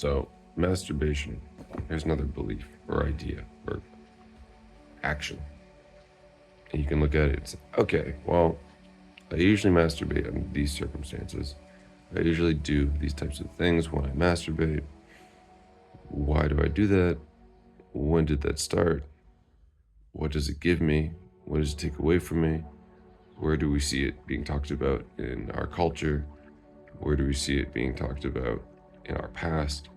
So, masturbation, here's another belief or idea or action. And you can look at it and say, okay, well, I usually masturbate under these circumstances. I usually do these types of things when I masturbate. Why do I do that? When did that start? What does it give me? What does it take away from me? Where do we see it being talked about in our culture? Where do we see it being talked about in our past?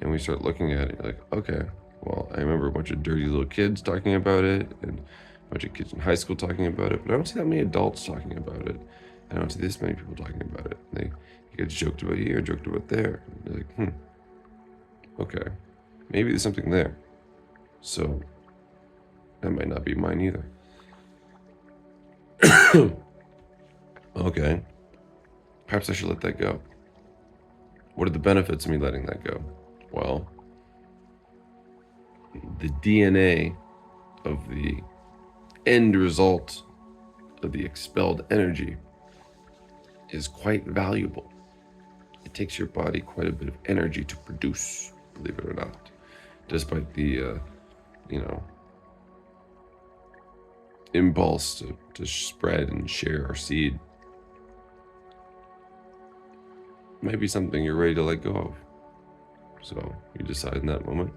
And we start looking at it like, okay, well, I remember a bunch of dirty little kids talking about it and a bunch of kids in high school talking about it, but I don't see that many adults talking about it. I don't see this many people talking about it. It gets joked about here, joked about there. You're like, okay, maybe there's something there. So that might not be mine either. Okay, perhaps I should let that go. What are the benefits of me letting that go? Well, the DNA of the end result of the expelled energy is quite valuable. It takes your body quite a bit of energy to produce, believe it or not, despite the, impulse to spread and share our seed. Might be something you're ready to let go of. So you decide in that moment,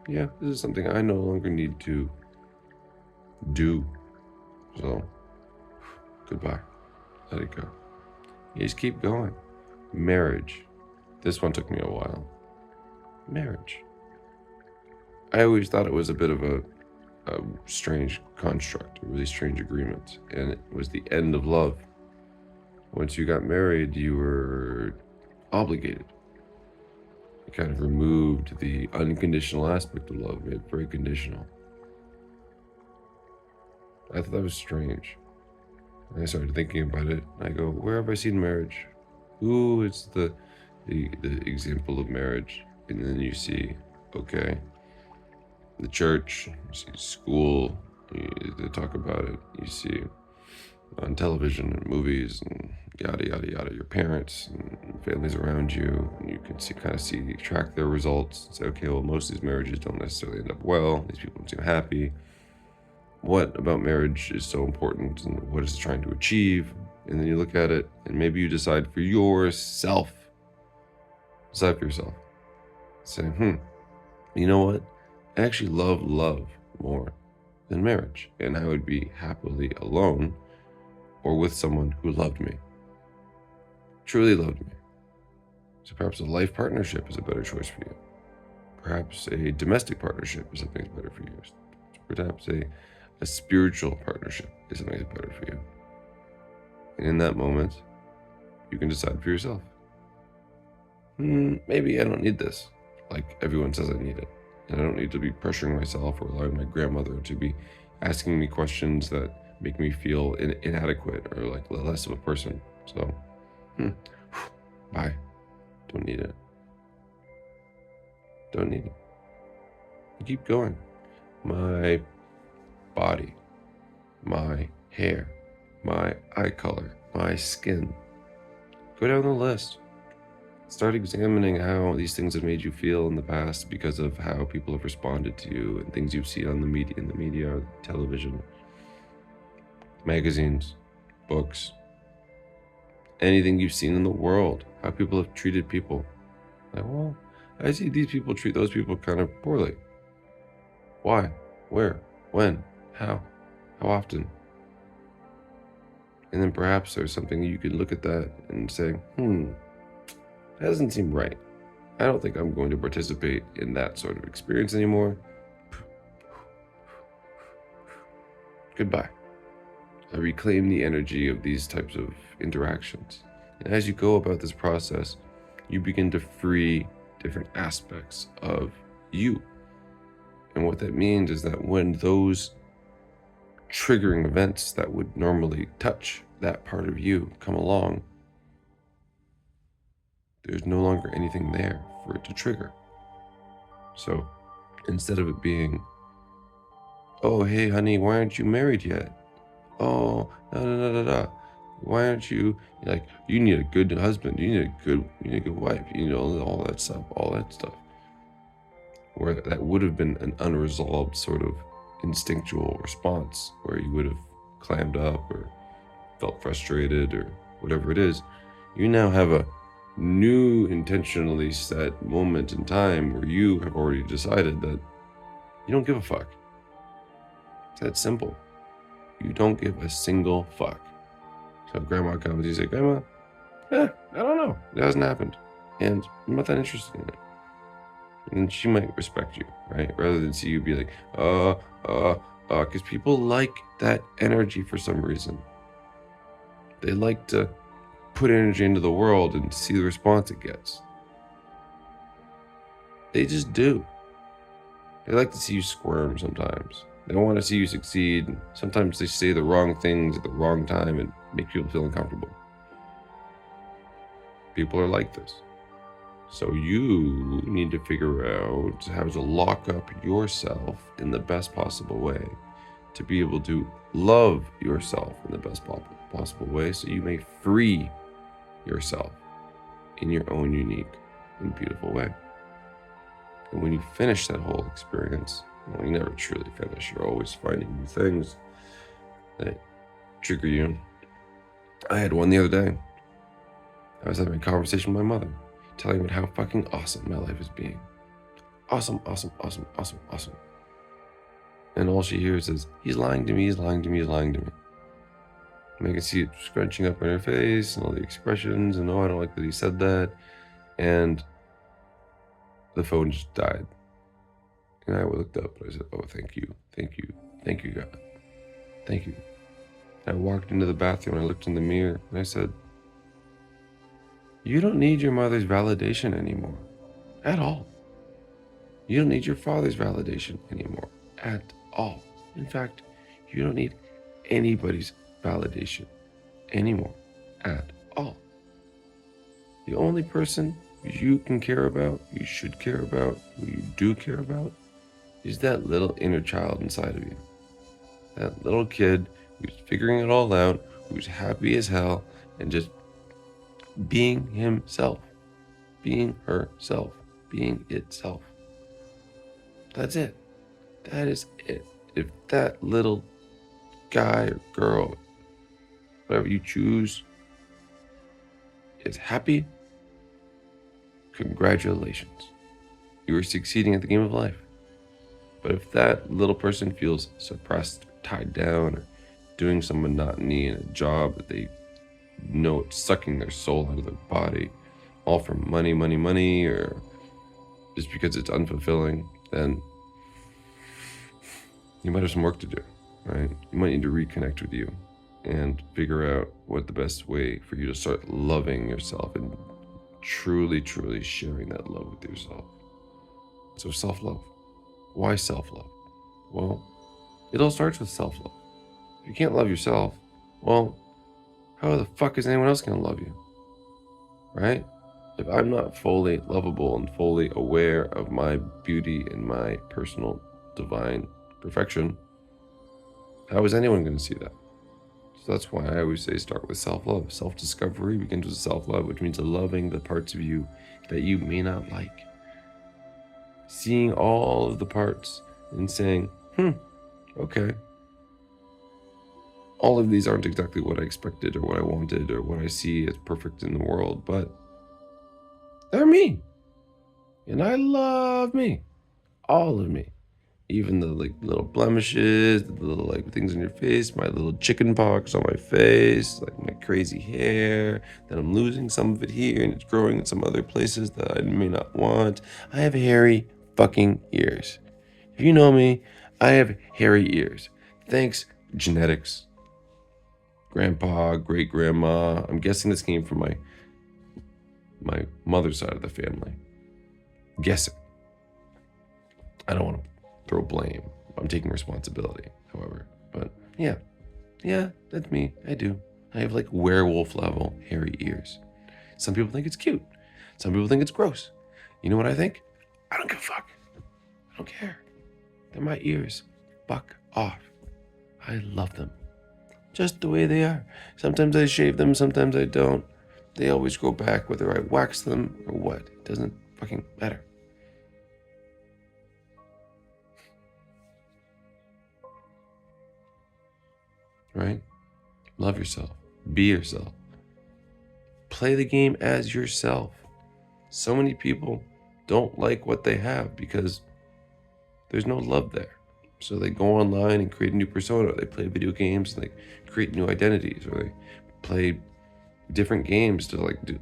yeah, this is something I no longer need to do. So goodbye. Let it go. You just keep going. Marriage. This one took me a while. Marriage. I always thought it was a bit of a strange construct, a really strange agreement, and it was the end of love. Once you got married, you were obligated. It kind of removed the unconditional aspect of love, made it very conditional. I thought that was strange. And I started thinking about it, and I go, where have I seen marriage? Who is the example of marriage? And then you see, okay, the church, you see school, they talk about it, you see on television and movies and yada yada yada, your parents and families around you, and you can track their results and say, okay, well, most of these marriages don't necessarily end up well, these people don't seem happy. What about marriage is so important, and what is it trying to achieve? And then you look at it, and maybe you decide for yourself. Say, you know what? I actually love love more than marriage, and I would be happily alone or with someone who loved me, truly loved me. So perhaps a life partnership is a better choice for you. Perhaps a domestic partnership is something that's better for you. Perhaps a spiritual partnership is something that's better for you. And in that moment, you can decide for yourself. Maybe I don't need this, like everyone says I need it. And I don't need to be pressuring myself or allowing my grandmother to be asking me questions that make me feel inadequate or like less of a person. So, bye. Don't need it. Don't need it. Keep going. My body, my hair, my eye color, my skin. Go down the list. Start examining how these things have made you feel in the past because of how people have responded to you and things you've seen on the media, television, magazines, books, anything you've seen in the world, how people have treated people. Like, well, I see these people treat those people kind of poorly. Why? Where? When? How often? And then perhaps there's something you could look at that and say, that doesn't seem right. I don't think I'm going to participate in that sort of experience anymore. Goodbye. I reclaim the energy of these types of interactions. And as you go about this process, you begin to free different aspects of you. And what that means is that when those triggering events that would normally touch that part of you come along, there's no longer anything there for it to trigger. So instead of it being, oh, hey, honey, why aren't you married yet? Oh, da da da da da. Why aren't you like, you need a good husband, you need a good wife, you know, all that stuff. Where that would have been an unresolved sort of instinctual response where you would have clammed up or felt frustrated or whatever it is. You now have a new intentionally set moment in time where you have already decided that you don't give a fuck. It's that simple. You don't give a single fuck. So if grandma comes, you say, Grandma, I don't know. It hasn't happened. And I'm not that interested in it. And she might respect you, right? Rather than see you be like, because people like that energy for some reason. They like to put energy into the world and see the response it gets. They just do. They like to see you squirm sometimes. They want to see you succeed. Sometimes they say the wrong things at the wrong time and make people feel uncomfortable. People are like this. So you need to figure out how to lock up yourself in the best possible way to be able to love yourself in the best possible way so you may free yourself in your own unique and beautiful way. And when you finish that whole experience, well, you never truly finish. You're always finding new things that trigger you. I had one the other day. I was having a conversation with my mother, telling her how fucking awesome my life is being. Awesome. And all she hears is, he's lying to me. And I can see it scrunching up in her face and all the expressions and, oh, I don't like that he said that. And the phone just died. And I looked up and I said, oh, thank you, God. Thank you. I walked into the bathroom and I looked in the mirror and I said, you don't need your mother's validation anymore. At all. You don't need your father's validation anymore. At all. In fact, you don't need anybody's validation anymore. At all. The only person you can care about, you should care about, who you do care about, is that little inner child inside of you. That little kid who's figuring it all out, who's happy as hell, and just being himself, being herself, being itself. That's it. That is it. If that little guy or girl, whatever you choose, is happy, congratulations. You are succeeding at the game of life. But if that little person feels suppressed, or tied down, or doing some monotony in a job that they know it's sucking their soul out of their body, all from money, or just because it's unfulfilling, then you might have some work to do, right? You might need to reconnect with you and figure out what the best way for you to start loving yourself and truly sharing that love with yourself. So self-love. Why self-love? Well, it all starts with self-love. If you can't love yourself, well, how the fuck is anyone else going to love you? Right? If I'm not fully lovable and fully aware of my beauty and my personal divine perfection, how is anyone going to see that? So that's why I always say start with self-love. Self-discovery begins with self-love, which means loving the parts of you that you may not like. Seeing all of the parts and saying, okay. All of these aren't exactly what I expected or what I wanted or what I see as perfect in the world, but they're me. And I love me. All of me. Even the little blemishes, the little things on your face, my little chicken pox on my face, my crazy hair, that I'm losing some of it here and it's growing in some other places that I may not want. I have hairy fucking ears. If you know me, I have hairy ears. Thanks, genetics. Grandpa, great grandma. I'm guessing this came from my mother's side of the family. Guessing. I don't want to throw blame. I'm taking responsibility, however. But yeah, that's me. I do. I have werewolf level hairy ears. Some people think it's cute. Some people think it's gross. You know what I think? I don't give a fuck. I don't care. They're my ears. Fuck off. I love them. just the way they are. Sometimes I shave them, sometimes I don't. They always grow back, whether I wax them or what. It doesn't fucking matter. Right? Love yourself. Be yourself. Play the game as yourself. So many people don't like what they have because there's no love there. So they go online and create a new persona. They play video games and they create new identities, or they play different games to do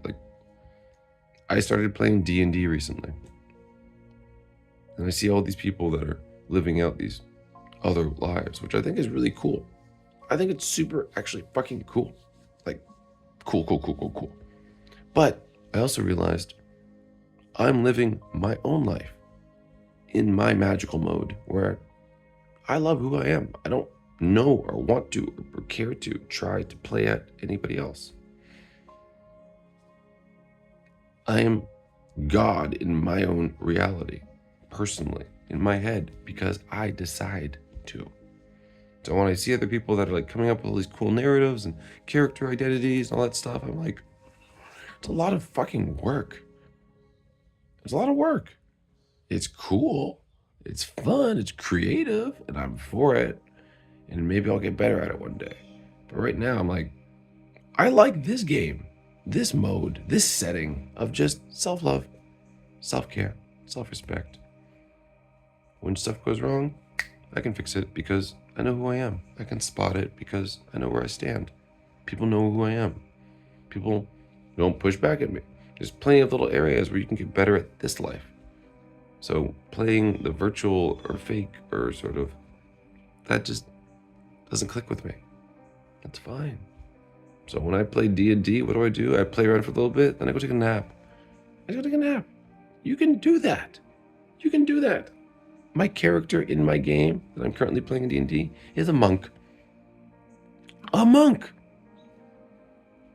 I started playing D&D recently. And I see all these people that are living out these other lives, which I think is really cool. I think it's super actually fucking cool. Like cool. But I also realized I'm living my own life in my magical mode where I love who I am. I don't know or want to or care to try to play at anybody else. I am God in my own reality, personally, in my head, because I decide to. So when I see other people that are like coming up with all these cool narratives and character identities and all that stuff, I'm like, it's a lot of fucking work. It's a lot of work. It's cool. It's fun. It's creative. And I'm for it. And maybe I'll get better at it one day. But right now, I'm like, I like this game, this mode, this setting of just self-love, self-care, self-respect. When stuff goes wrong, I can fix it because I know who I am. I can spot it because I know where I stand. People know who I am. People don't push back at me. There's plenty of little areas where you can get better at this life. So playing the virtual or fake or sort of, that just doesn't click with me. That's fine. So when I play D&D, what do? I play around for a little bit, then I go take a nap. I go take a nap. You can do that. You can do that. My character in my game that I'm currently playing in D&D is a monk. A monk!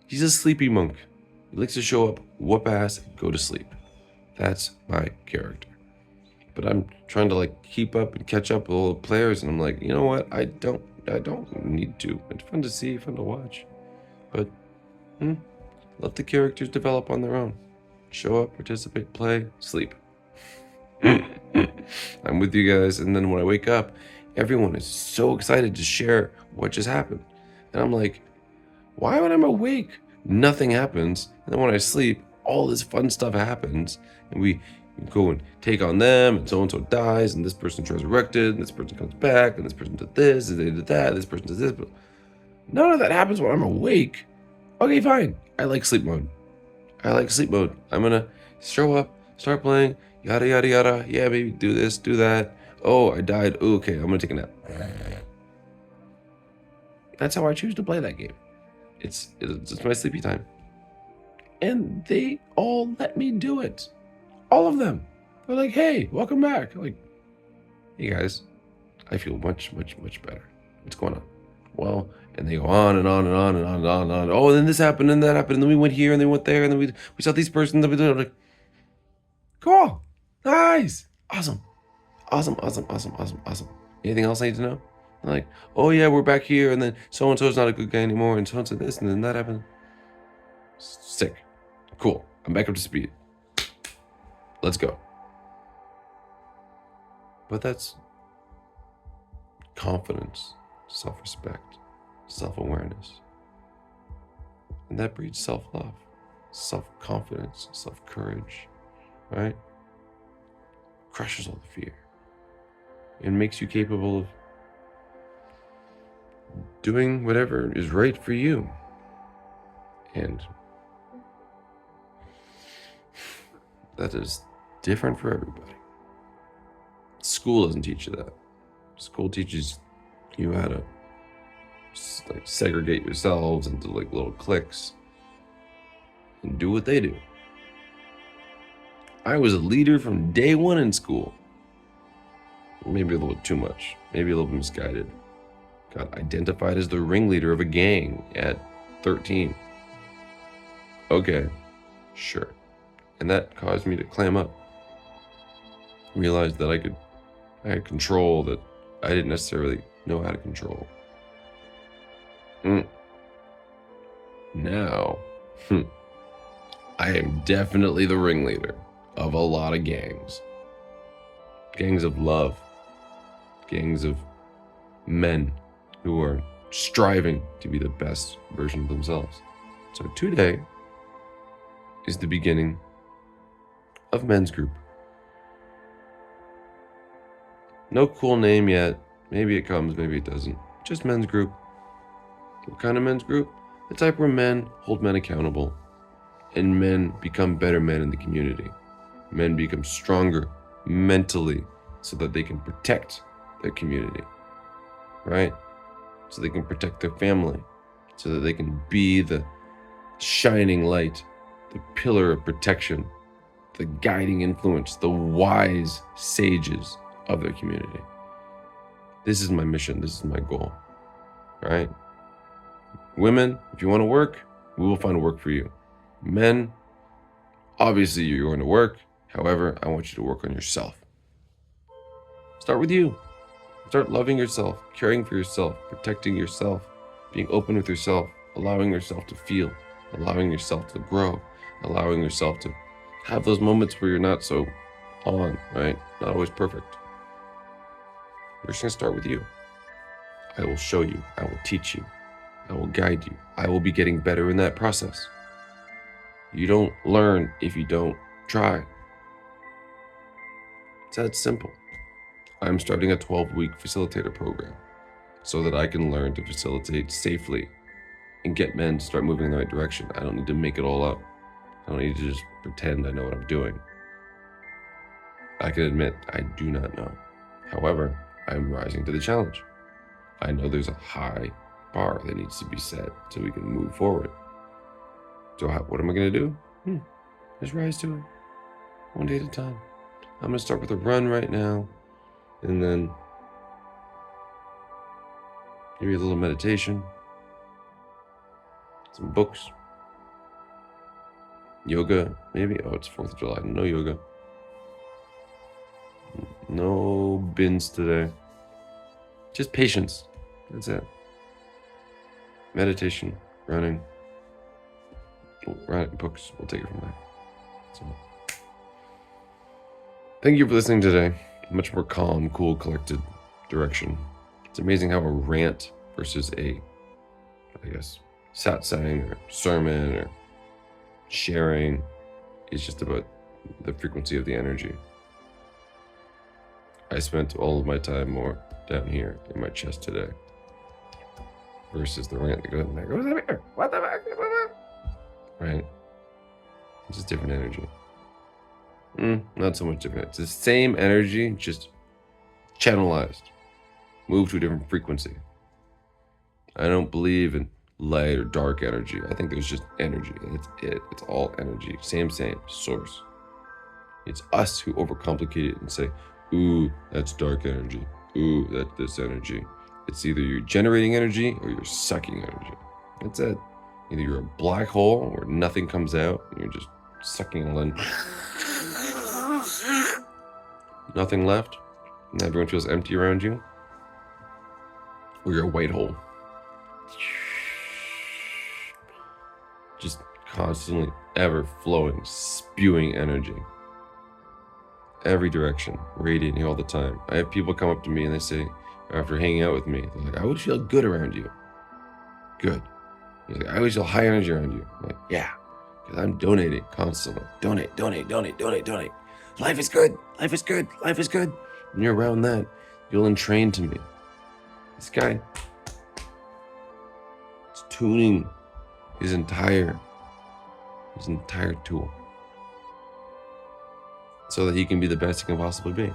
He's a sleepy monk. He likes to show up, whoop ass, go to sleep. That's my character. But I'm trying to keep up and catch up with all the players, and I'm like, you know what? I don't need to. It's fun to see, fun to watch. But let the characters develop on their own. Show up, participate, play, sleep. I'm with you guys, and then when I wake up, everyone is so excited to share what just happened. And I'm like, why when I'm awake, nothing happens, and then when I sleep, all this fun stuff happens, and we go and take on them, and so-and-so dies, and this person's resurrected, and this person comes back, and this person did this, and they did that, this person does this, but none of that happens when I'm awake. Okay, fine. I like sleep mode. I'm gonna show up, start playing, yada yada yada. Yeah, maybe do this, do that. Oh, I died. Ooh, okay, I'm gonna take a nap. That's how I choose to play that game. It's my sleepy time. And they all let me do it. All of them. They're like, hey, welcome back. I'm like, hey guys, I feel much better. What's going on? Well, and they go on and on and on and on and on and on. Oh, and then this happened and that happened, and then we went here and then we went there, and then we saw these persons. And I'm like, cool, nice, awesome. Anything else I need to know? I'm like, oh yeah, we're back here, and then so and so's not a good guy anymore, and so and so this, and then that happened. Sick, cool. I'm back up to speed. Let's go. But that's confidence, self-respect, self-awareness. And that breeds self-love, self-confidence, self-courage, right? Crushes all the fear and makes you capable of doing whatever is right for you. And that is different for everybody. School doesn't teach you that. School teaches you how to segregate yourselves into little cliques and do what they do. I was a leader from day one in school. Maybe a little too much. Maybe a little misguided. Got identified as the ringleader of a gang at 13. Okay, sure. And that caused me to clam up. Realized that I had control that I didn't necessarily know how to control. Now, I am definitely the ringleader of a lot of gangs. Gangs of love. Gangs of men who are striving to be the best version of themselves. So today is the beginning of Men's Group. No cool name yet. Maybe it comes, maybe it doesn't. Just Men's Group. What kind of men's group? The type where men hold men accountable and men become better men in the community. Men become stronger mentally so that they can protect their community, right? So they can protect their family, so that they can be the shining light, the pillar of protection, the guiding influence, the wise sages of their community. This is my mission. This is my goal, right? Women, if you want to work, we will find work for you. Men, obviously you're going to work. However, I want you to work on yourself. Start with you. Start loving yourself, caring for yourself, protecting yourself, being open with yourself, allowing yourself to feel, allowing yourself to grow, allowing yourself to have those moments where you're not so on, right? Not always perfect. We're just going to start with you. I will show you. I will teach you. I will guide you. I will be getting better in that process. You don't learn if you don't try. It's that simple. I'm starting a 12-week facilitator program so that I can learn to facilitate safely and get men to start moving in the right direction. I don't need to make it all up. I don't need to just pretend I know what I'm doing. I can admit I do not know. However, I'm rising to the challenge. I know there's a high bar that needs to be set so we can move forward. So what am I going to do? Just rise to it. One day at a time. I'm going to start with a run right now. And then maybe a little meditation. Some books. Yoga, maybe. Oh, it's 4th of July. No yoga. No bins today. Just patience. That's it. Meditation, running, books. We'll take it from there. So, thank you for listening today. Much more calm, cool, collected direction. It's amazing how a rant versus a, satsang or sermon or sharing is just about the frequency of the energy. I spent all of my time more down here in my chest today versus the rant that goes in there. What the fuck? Right? It's just different energy. Not so much different. It's the same energy, just channelized. Move to a different frequency. I don't believe in light or dark energy. I think there's just energy. That's it. It's all energy. Same source. It's us who overcomplicate it and say, ooh, that's dark energy. Ooh, that's this energy. It's either you're generating energy or you're sucking energy. That's it. Either you're a black hole where nothing comes out and you're just sucking all in. Nothing left and everyone feels empty around you. Or you're a white hole. Just constantly ever flowing, spewing energy. Every direction, radiating all the time. I have people come up to me and they say, after hanging out with me, they're like, I would feel good around you. Good. He's like, I always feel high energy around you. I'm like, yeah, because I'm donating constantly. Donate. Life is good. When you're around that, you'll entrain to me. This guy is tuning his entire tool so that he can be the best he can possibly be.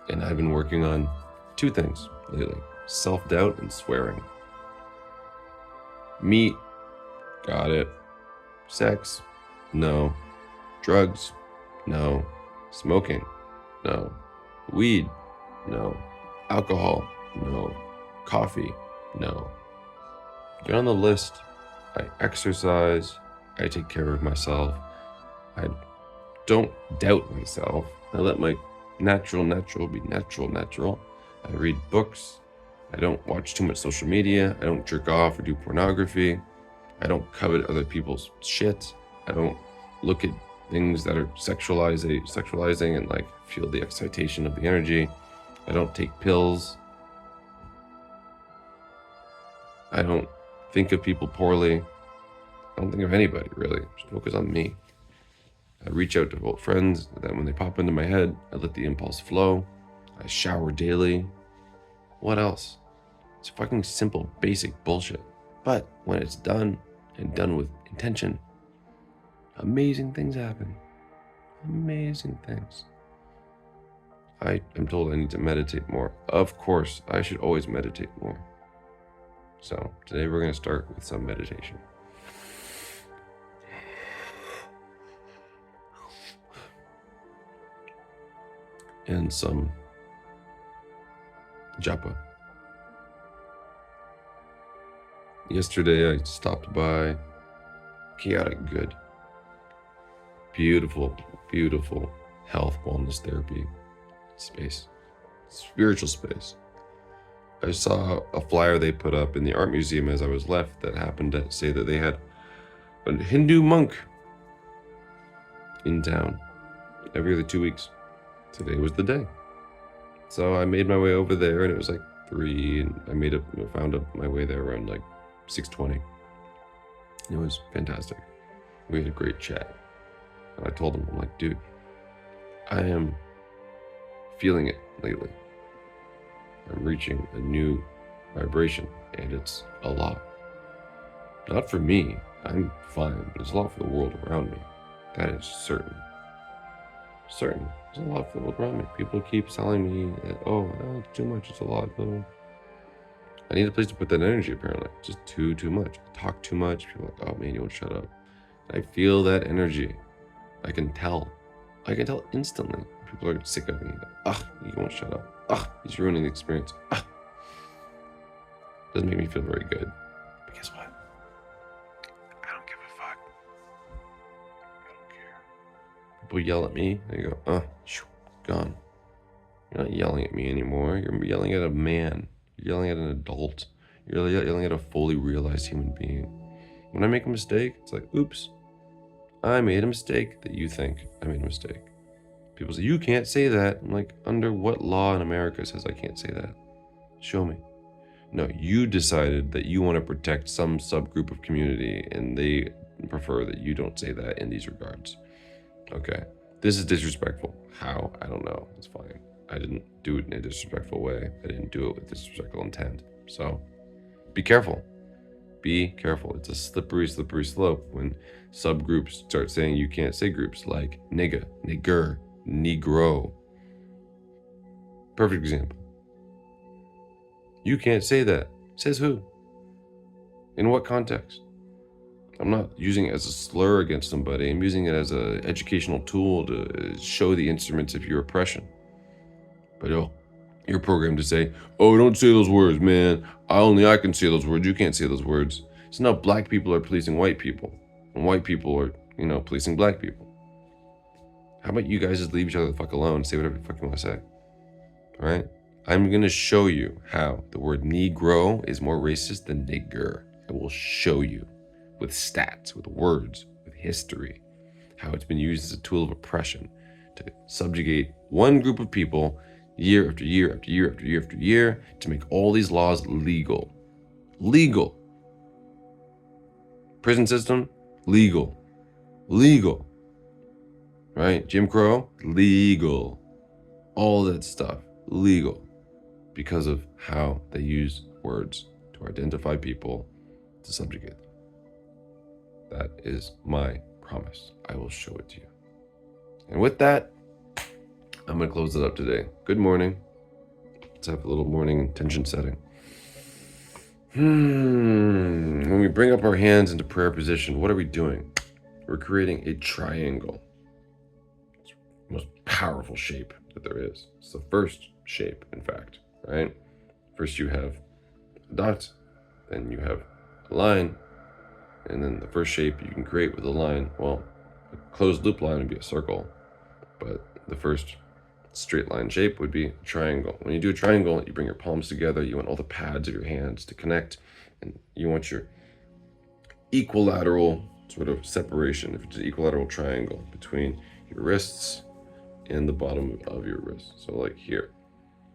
And I've been working on 2 things lately: self-doubt and swearing. Meat, got it. Sex, no. Drugs, no. Smoking, no. Weed, no. Alcohol, no. Coffee, no. Get on the list. I exercise. I take care of myself. I don't doubt myself. I let my natural be natural. I read books. I don't watch too much social media. I don't jerk off or do pornography. I don't covet other people's shit. I don't look at things that are sexualizing and like feel the excitation of the energy. I don't take pills. I don't think of people poorly. I don't think of anybody really. Just focus on me. I reach out to old friends that when they pop into my head, I let the impulse flow. I shower daily. What else? It's fucking simple, basic bullshit. But when it's done and done with intention, amazing things happen. Amazing things. I am told I need to meditate more. Of course, I should always meditate more. So today we're going to start with some meditation. And some japa. Yesterday I stopped by Chaotic Good. Beautiful, beautiful health, wellness, therapy space. Spiritual space. I saw a flyer they put up in the art museum as I was left that happened to say that they had a Hindu monk in town every other 2 weeks. Today was the day. So I made my way over there and it was like 3 and I found my way there around like 6:20. It was fantastic. We had a great chat. And I told him, I'm like, dude, I am feeling it lately. I'm reaching a new vibration and it's a lot. Not for me, I'm fine, but it's a lot for the world around me. That is certain. Certain. There's a lot for the world around me. People keep telling me that, it's too much, it's a lot. I need a place to put that energy, apparently. It's just too much. I talk too much. People are like, oh man, you won't shut up. I feel that energy. I can tell. I can tell instantly. People are sick of me. You won't shut up. He's ruining the experience. Doesn't make me feel very good. But guess what? I don't give a fuck. I don't care. People yell at me. They go, gone. You're not yelling at me anymore. You're yelling at a man. You're yelling at an adult. You're yelling at a fully realized human being. When I make a mistake, it's like, oops, I made a mistake that you think I made a mistake. People say, you can't say that. I'm like, under what law in America says I can't say that? Show me. No, you decided that you want to protect some subgroup of community and they prefer that you don't say that in these regards. Okay, this is disrespectful. How? I don't know. It's fine. I didn't do it in a disrespectful way. I didn't do it with disrespectful intent. So be careful. Be careful. It's a slippery slope when subgroups start saying you can't say groups like nigga, nigger, negro. Perfect example. You can't say that. Says who? In what context? I'm not using it as a slur against somebody. I'm using it as an educational tool to show the instruments of your oppression. But you're programmed to say, don't say those words, man. I can say those words. You can't say those words. So now black people are policing white people. And white people are, policing black people. How about you guys just leave each other the fuck alone and say whatever the fuck you want to say? All right? I'm going to show you how the word Negro is more racist than nigger. I will show you with stats, with words, with history, how it's been used as a tool of oppression to subjugate one group of people year after year after year after year after year to make all these laws legal. Legal. Prison system, legal. Legal. Right? Jim Crow, legal. All that stuff, legal. Because of how they use words to identify people, to subjugate them. That is my promise. I will show it to you. And with that, I'm going to close it up today. Good morning. Let's have a little morning intention setting. When we bring up our hands into prayer position, what are we doing? We're creating a triangle. It's the most powerful shape that there is. It's the first shape, in fact, right? First you have a dot, then you have a line, and then the first shape you can create with a line, well, a closed loop line would be a circle, but the first straight line shape would be a triangle. When you do a triangle, you bring your palms together. You want all the pads of your hands to connect, and you want your equilateral sort of separation, if it's an equilateral triangle between your wrists and the bottom of your wrist. So like here,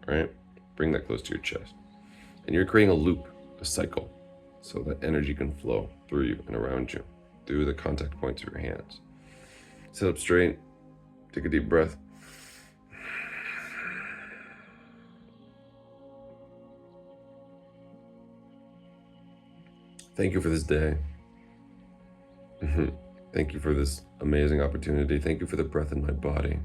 right? Bring that close to your chest. And you're creating a loop, a cycle, so that energy can flow through you and around you, through the contact points of your hands. Sit up straight, take a deep breath. Thank you for this day. Thank you for this amazing opportunity. Thank you for the breath in my body.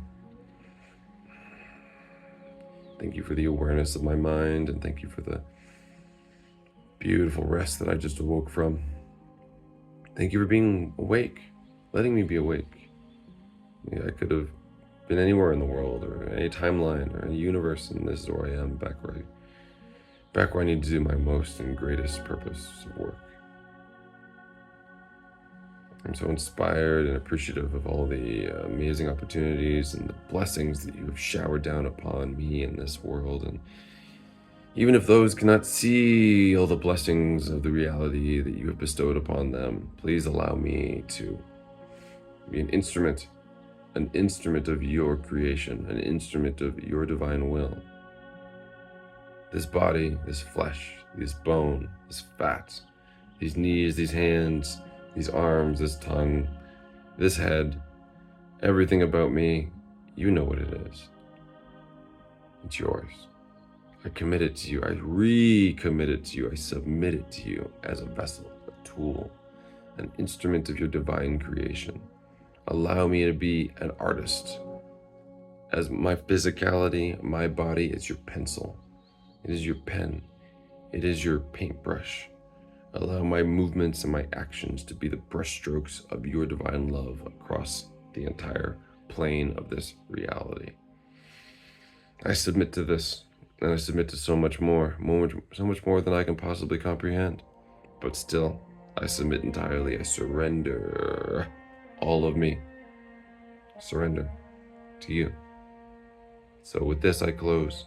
Thank you for the awareness of my mind, and thank you for the beautiful rest that I just awoke from. Thank you for being awake, letting me be awake. Yeah, I could have been anywhere in the world, or any timeline, or any universe, and this is where I am, back where I need to do my most and greatest purpose of work. I'm so inspired and appreciative of all the amazing opportunities and the blessings that you have showered down upon me in this world. And even if those cannot see all the blessings of the reality that you have bestowed upon them, please allow me to be an instrument of your creation, an instrument of your divine will. This body, this flesh, this bone, this fat, these knees, these hands, these arms, this tongue, this head, everything about me, you know what it is. It's yours. I commit it to you. I recommit it to you. I submit it to you as a vessel, a tool, an instrument of your divine creation. Allow me to be an artist. As my physicality, my body is your pencil. It is your pen. It is your paintbrush. Allow my movements and my actions to be the brushstrokes of your divine love across the entire plane of this reality. I submit to this, and I submit to so much more than I can possibly comprehend. But still, I submit entirely. I surrender all of me. Surrender to you. So with this I close.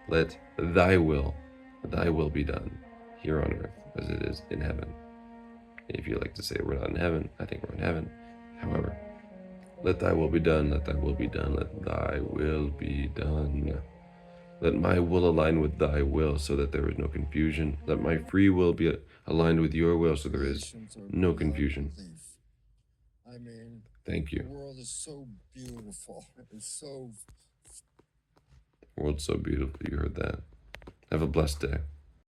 Let thy will be done here on earth as it is in heaven. If you like to say we're not in heaven, I think we're in heaven. However, let thy will be done, let thy will be done, let thy will be done. Let my will align with thy will so that there is no confusion. Let my free will be aligned with your will so there is no confusion. I mean, thank you. The world is so beautiful. It's so... The world's so beautiful. You heard that. Have a blessed day.